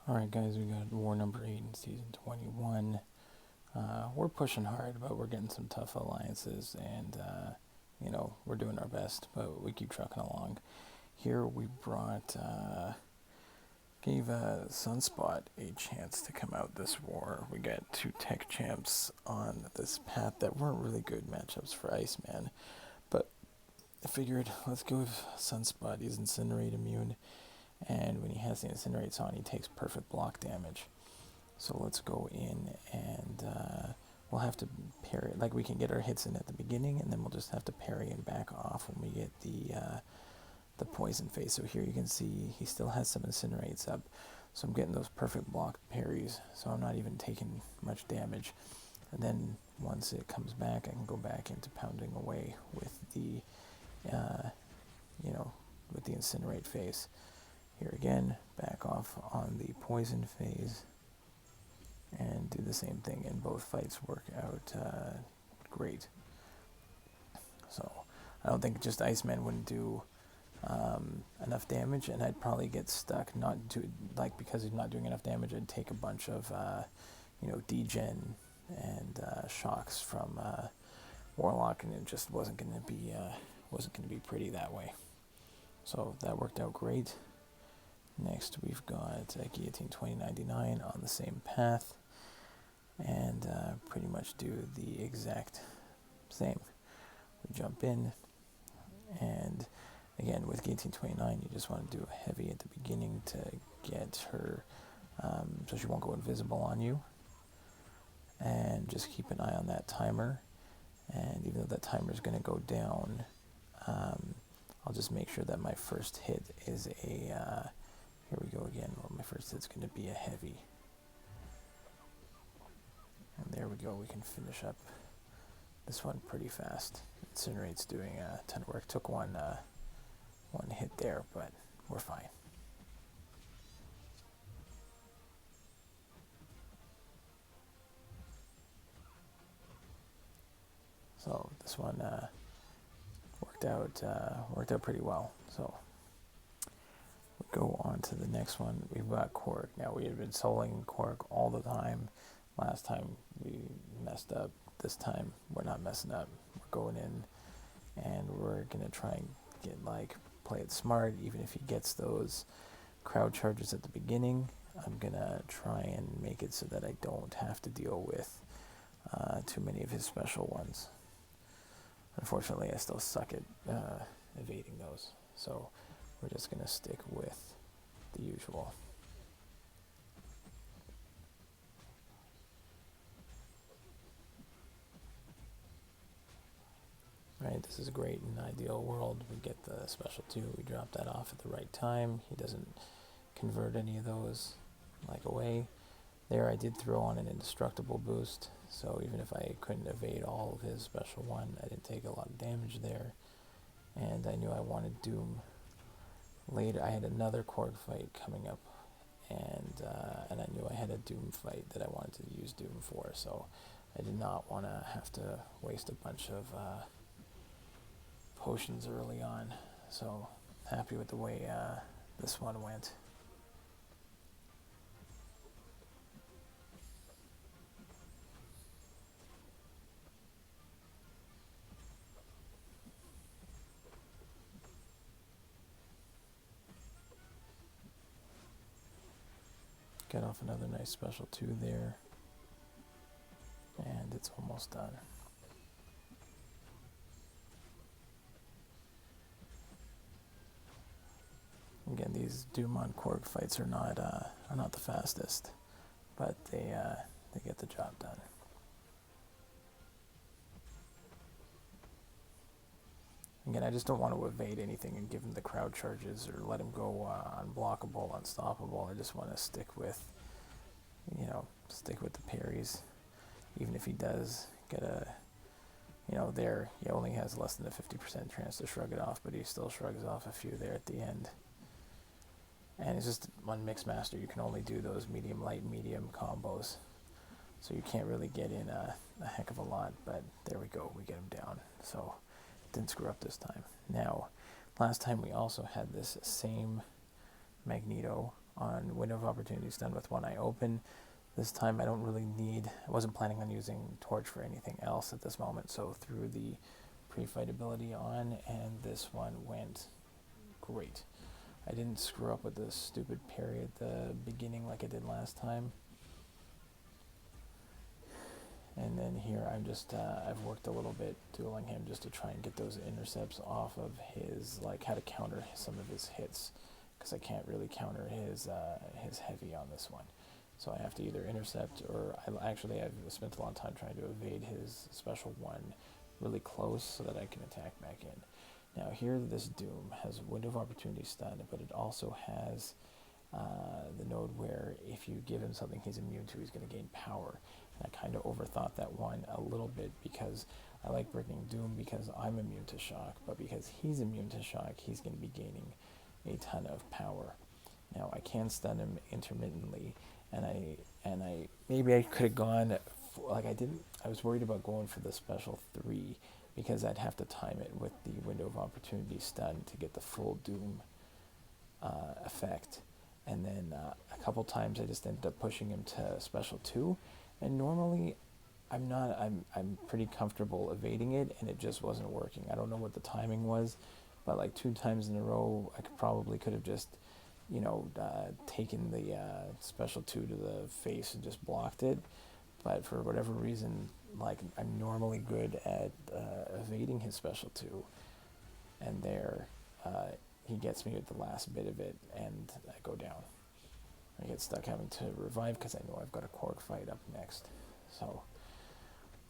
Alright guys, we got war number 8 in season 21. We're pushing hard, but we're getting some tough alliances, and, we're doing our best, but we keep trucking along. Here we gave Sunspot a chance to come out this war. We got 2 tech champs on this path that weren't really good matchups for Iceman, but I figured, let's go with Sunspot. He's Incinerate immune, and when he has the Incinerate on, he takes perfect block damage. So let's go in and we'll have to parry. Like, we can get our hits in at the beginning, and then we'll just have to parry and back off when we get the poison phase. So here you can see he still has some Incinerates up. So I'm getting those perfect block parries, so I'm not even taking much damage. And then once it comes back, I can go back into pounding away with the, with the Incinerate phase. Here again, back off on the poison phase, and do the same thing, and both fights work out great. So I don't think just Iceman wouldn't do enough damage, and I'd probably get stuck because he's not doing enough damage. I'd take a bunch of degen and shocks from Warlock, and it just wasn't going to be pretty that way. So that worked out great. Next we've got Guillotine 2099 on the same path, and pretty much do the exact same. We jump in, and again with Guillotine 29 you just want to do a heavy at the beginning to get her so she won't go invisible on you, and just keep an eye on that timer. And even though that timer is going to go down, I'll just make sure that my first hit is a here we go again. Well, my first hit's going to be a heavy. And there we go. We can finish up this one pretty fast. Incinerate's doing a ton of work. Took one hit there, but we're fine. So this one worked out pretty well. So go on to the next one. We've got Korg. Now, we had been soloing Korg all the time. Last time we messed up. This time we're not messing up. We're going in, and we're gonna try and play it smart. Even if he gets those crowd charges at the beginning, I'm gonna try and make it so that I don't have to deal with too many of his special ones. Unfortunately, I still suck at evading those, so we're just going to stick with the usual. Right, this is great. In an ideal world, we get the special 2, we drop that off at the right time. He doesn't convert any of those away. There I did throw on an indestructible boost, so even if I couldn't evade all of his special 1, I didn't take a lot of damage there. And I knew I wanted Doom later. I had another Korg fight coming up, and I knew I had a Doom fight that I wanted to use Doom for, so I did not want to have to waste a bunch of potions early on. So happy with the way this one went. Get off another nice special 2 there, and it's almost done. Again, these Doom on Korg fights are not the fastest, but they get the job done. Again, I just don't want to evade anything and give him the crowd charges or let him go unblockable, unstoppable. I just want to stick with the parries. Even if he does get there, he only has less than a 50% chance to shrug it off, but he still shrugs off a few there at the end. And it's just on Mixmaster, you can only do those medium, light, medium combos. So you can't really get in a heck of a lot, but there we go, we get him down. So didn't screw up this time. Now, last time we also had this same Magneto on window of opportunity stun with one eye open. This time I don't really need, I wasn't planning on using Torch for anything else at this moment, so threw the pre-fight ability on, and this one went great. I didn't screw up with the stupid parry at the beginning like I did last time. And then here I'm just, I've worked a little bit dueling him just to try and get those intercepts off of his, like how to counter some of his hits, because I can't really counter his heavy on this one. So I have to either intercept or, I've spent a lot of time trying to evade his special one really close so that I can attack back in. Now here this Doom has window of opportunity stun, but it also has the node where if you give him something he's immune to, he's going to gain power. And I kind of overthought that one a little bit because I like breaking Doom because I'm immune to shock, but because he's immune to shock, he's going to be gaining a ton of power. Now I can stun him intermittently, and I maybe I could have gone I was worried about going for the special 3 because I'd have to time it with the window of opportunity stun to get the full Doom effect. And then a couple times I just ended up pushing him to special 2, and normally I'm pretty comfortable evading it, and it just wasn't working. I don't know what the timing was, but like 2 times in a row I could have just taken the special 2 to the face and just blocked it. But for whatever reason, like I'm normally good at evading his special 2, and there he gets me with the last bit of it, and I go down. I get stuck having to revive because I know I've got a Korg fight up next. So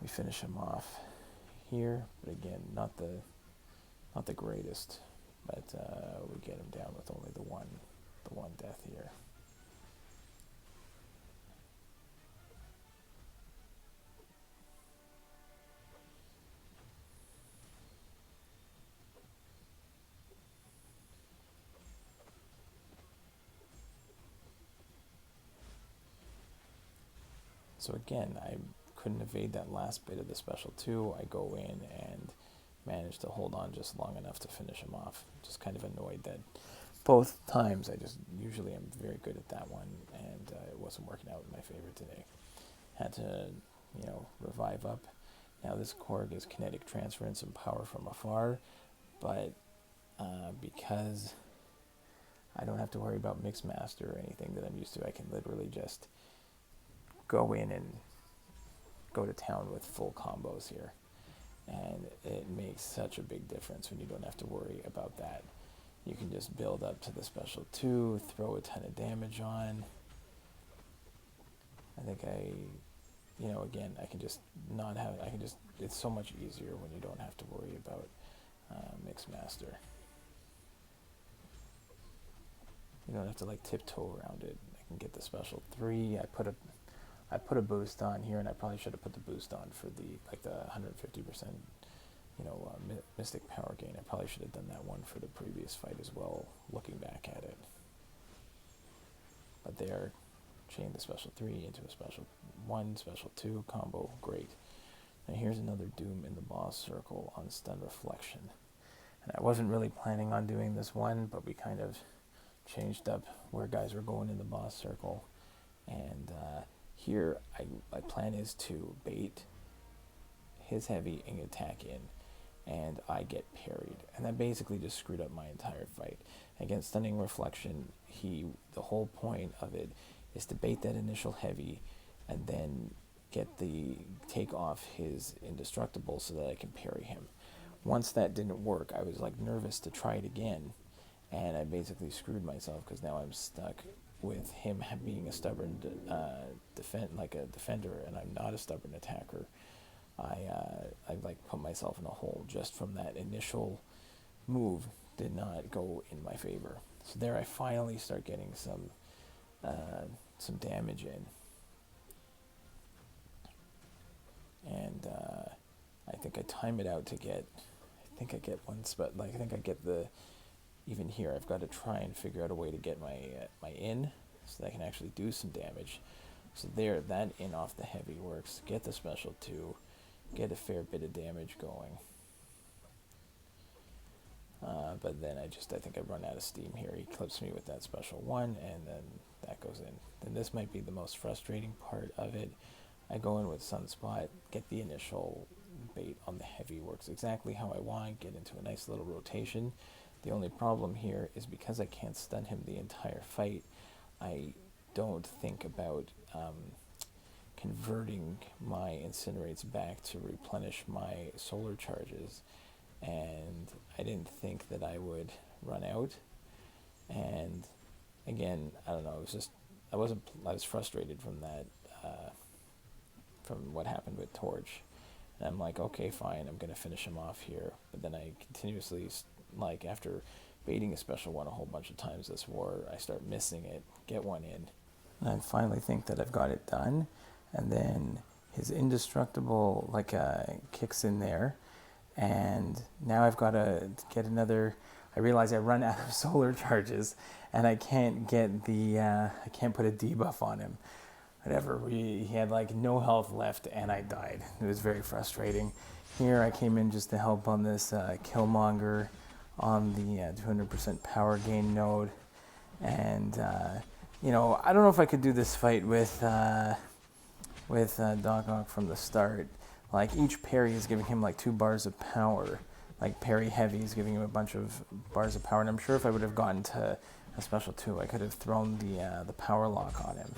we finish him off here, but again, not the greatest, but we get him down with only the one death here. So again, I couldn't evade that last bit of the special 2. I go in and manage to hold on just long enough to finish him off. Just kind of annoyed that both times usually I'm very good at that one, and it wasn't working out in my favor today. Had to, revive up. Now this Korg is kinetic transference and power from afar, but because I don't have to worry about Mix Master or anything that I'm used to, I can literally just go in and go to town with full combos here. And it makes such a big difference when you don't have to worry about that. You can just build up to the special 2, throw a ton of damage on. I think again, I can just it's so much easier when you don't have to worry about Mix Master. You don't have to tiptoe around it. I can get the special 3. I put a boost on here, and I probably should have put the boost on for the 150%, Mystic Power gain. I probably should have done that one for the previous fight as well, looking back at it. But there, chain the special 3 into a special 1, special 2 combo, great. Now here's another Doom in the boss circle on Stun Reflection. And I wasn't really planning on doing this one, but we kind of changed up where guys were going in the boss circle, and here my plan is to bait his heavy and attack in, and I get parried, and that basically just screwed up my entire fight. Against Stunning Reflection, the whole point of it is to bait that initial heavy and then take off his indestructible so that I can parry him. Once that didn't work, I was nervous to try it again, and I basically screwed myself because now I'm stuck with him being a stubborn defender, and I'm not a stubborn attacker. I put myself in a hole just from that initial move. Did not go in my favor. So there I finally start getting some damage in, and I think I time it out to get. I think I get one spot. I think I get the. Even here, I've got to try and figure out a way to get my in so that I can actually do some damage. So there, that in off the heavy works. Get the special 2, get a fair bit of damage going. But then I think I run out of steam here. He clips me with that special one, and then that goes in. And this might be the most frustrating part of it. I go in with Sunspot, get the initial bait on the heavy, works exactly how I want, get into a nice little rotation. The only problem here is because I can't stun him the entire fight, I don't think about converting my incinerates back to replenish my solar charges, and I didn't think that I would run out. And again, I don't know, it was just I was frustrated from that, from what happened with Torch, and I'm like, okay, fine, I'm gonna finish him off here. But then I continuously, like, after baiting a special one a whole bunch of times this war, I start missing it, get one in, and I finally think that I've got it done, and then his indestructible kicks in there, and now I've got to get another. I realize I run out of solar charges, and I can't get I can't put a debuff on him. Whatever, he had like no health left, and I died. It was very frustrating. Here I came in just to help on this Killmonger on the 200% power gain node, and I don't know if I could do this fight with Doc Ock from the start. Like, each parry is giving him like 2 bars of power. Like, parry heavy is giving him a bunch of bars of power, and I'm sure if I would have gotten to a special 2, I could have thrown the power lock on him.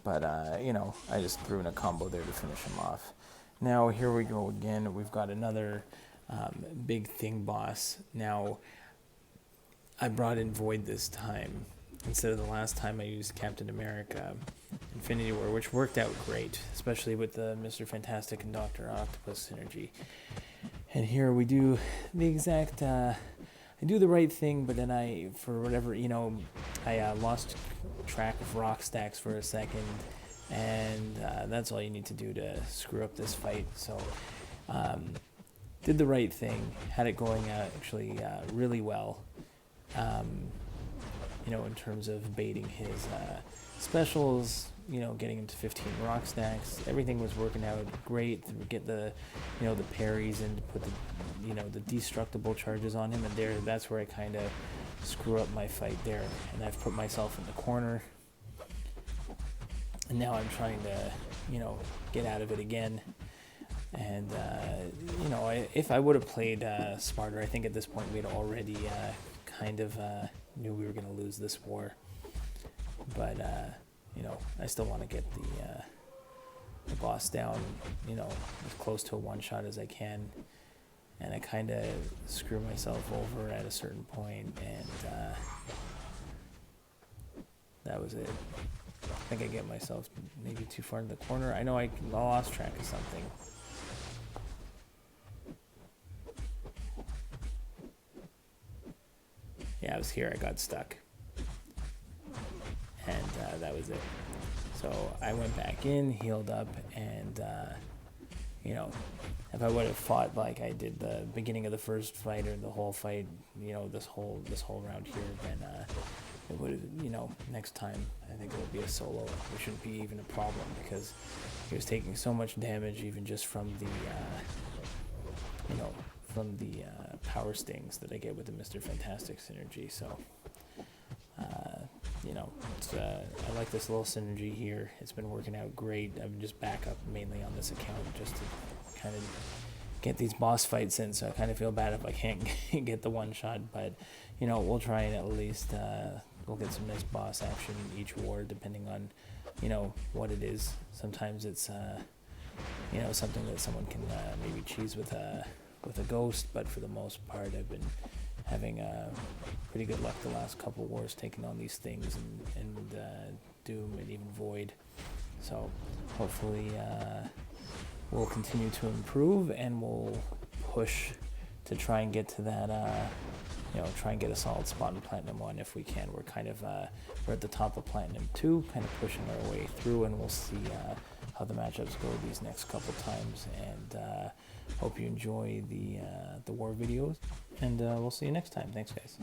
But, I just threw in a combo there to finish him off. Now, here we go again. We've got another big thing boss. Now, I brought in Void this time, instead of the last time I used Captain America Infinity War, which worked out great, especially with the Mr. Fantastic and Dr. Octopus synergy. And here we do the exact... I do the right thing, but then for whatever, I lost track of rock stacks for a second, and that's all you need to do to screw up this fight. So, did the right thing, had it going actually really well, in terms of baiting his specials, getting him to 15 rock stacks. Everything was working out great. We get the parries and put the destructible charges on him, and that's where I kind of screw up my fight there, and I've put myself in the corner, and now I'm trying to get out of it again. And if I would have played smarter, I think at this point we'd already kind of knew we were going to lose this war, but I still want to get the boss down, as close to a one-shot as I can. And I kind of screw myself over at a certain point, and that was it. I think I get myself maybe too far in the corner. I know I lost track of something. Yeah, I was here. I got stuck. And that was it. So I went back in, healed up, and if I would have fought like I did the beginning of the first fight or the whole fight, this whole round here, then it would have, next time I think it would be a solo. It shouldn't be even a problem, because he was taking so much damage even just from the power stings that I get with the Mr. Fantastic synergy. So I like this little synergy here. It's been working out great. I'm just back up mainly on this account just to kind of get these boss fights in, so I kind of feel bad if I can't get the one shot, but we'll try and at least we'll get some nice boss action in each war, depending on what it is. Sometimes it's something that someone can maybe cheese with a ghost, but for the most part I've been having pretty good luck the last couple wars taking on these things, and Doom and even Void. So hopefully we'll continue to improve, and we'll push to try and get to that, try and get a solid spot in Platinum 1 if we can. We're kind of, we're at the top of Platinum 2, kind of pushing our way through, and we'll see how the matchups go these next couple times. And hope you enjoy the war videos, and we'll see you next time. Thanks, guys.